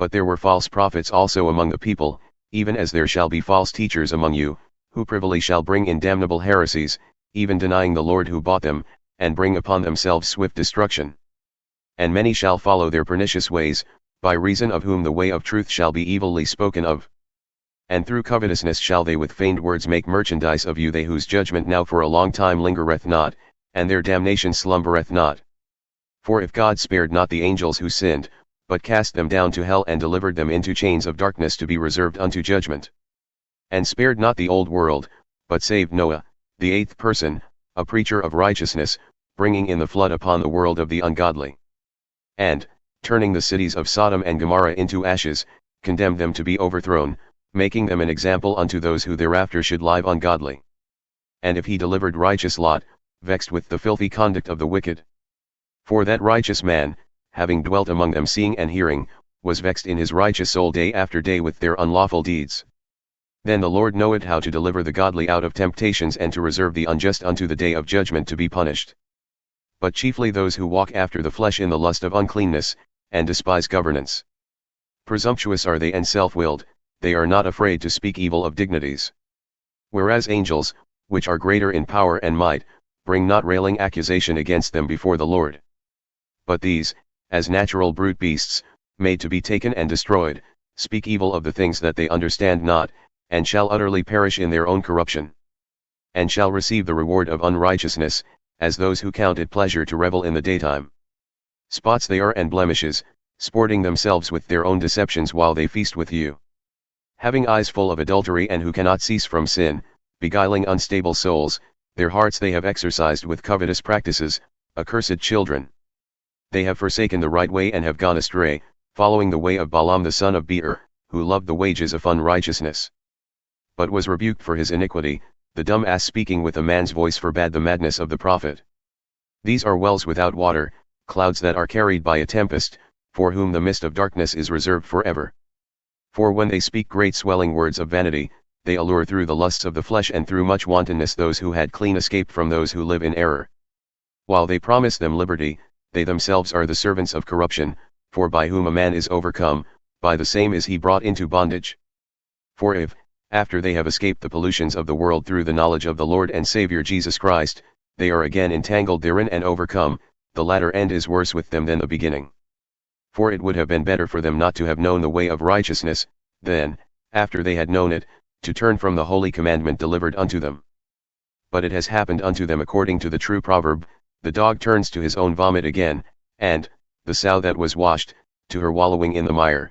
But there were false prophets also among the people, even as there shall be false teachers among you, who privily shall bring in damnable heresies, even denying the Lord who bought them, and bring upon themselves swift destruction. And many shall follow their pernicious ways, by reason of whom the way of truth shall be evilly spoken of. And through covetousness shall they with feigned words make merchandise of you, they whose judgment now for a long time lingereth not, and their damnation slumbereth not. For if God spared not the angels who sinned, but cast them down to hell and delivered them into chains of darkness to be reserved unto judgment, and spared not the old world, but saved Noah, the eighth person, a preacher of righteousness, bringing in the flood upon the world of the ungodly, and, turning the cities of Sodom and Gomorrah into ashes, condemned them to be overthrown, making them an example unto those who thereafter should live ungodly. And if he delivered righteous Lot, vexed with the filthy conduct of the wicked. For that righteous man, having dwelt among them seeing and hearing, was vexed in his righteous soul day after day with their unlawful deeds. Then the Lord knoweth how to deliver the godly out of temptations and to reserve the unjust unto the day of judgment to be punished. But chiefly those who walk after the flesh in the lust of uncleanness, and despise governance. Presumptuous are they and self-willed, they are not afraid to speak evil of dignities. Whereas angels, which are greater in power and might, bring not railing accusation against them before the Lord. But these, as natural brute beasts, made to be taken and destroyed, speak evil of the things that they understand not, and shall utterly perish in their own corruption. And shall receive the reward of unrighteousness, as those who count it pleasure to revel in the daytime. Spots they are and blemishes, sporting themselves with their own deceptions while they feast with you. Having eyes full of adultery and who cannot cease from sin, beguiling unstable souls, their hearts they have exercised with covetous practices, accursed children. They have forsaken the right way and have gone astray, following the way of Balaam the son of Beor, who loved the wages of unrighteousness, but was rebuked for his iniquity. The dumb ass speaking with a man's voice forbade the madness of the prophet. These are wells without water, clouds that are carried by a tempest, for whom the mist of darkness is reserved forever. For when they speak great swelling words of vanity, they allure through the lusts of the flesh and through much wantonness those who had clean escaped from those who live in error. While they promise them liberty, they themselves are the servants of corruption, for by whom a man is overcome, by the same is he brought into bondage. For if, after they have escaped the pollutions of the world through the knowledge of the Lord and Saviour Jesus Christ, they are again entangled therein and overcome, the latter end is worse with them than the beginning. For it would have been better for them not to have known the way of righteousness, than, after they had known it, to turn from the holy commandment delivered unto them. But it has happened unto them according to the true proverb, the dog turns to his own vomit again, and, the sow that was washed, to her wallowing in the mire.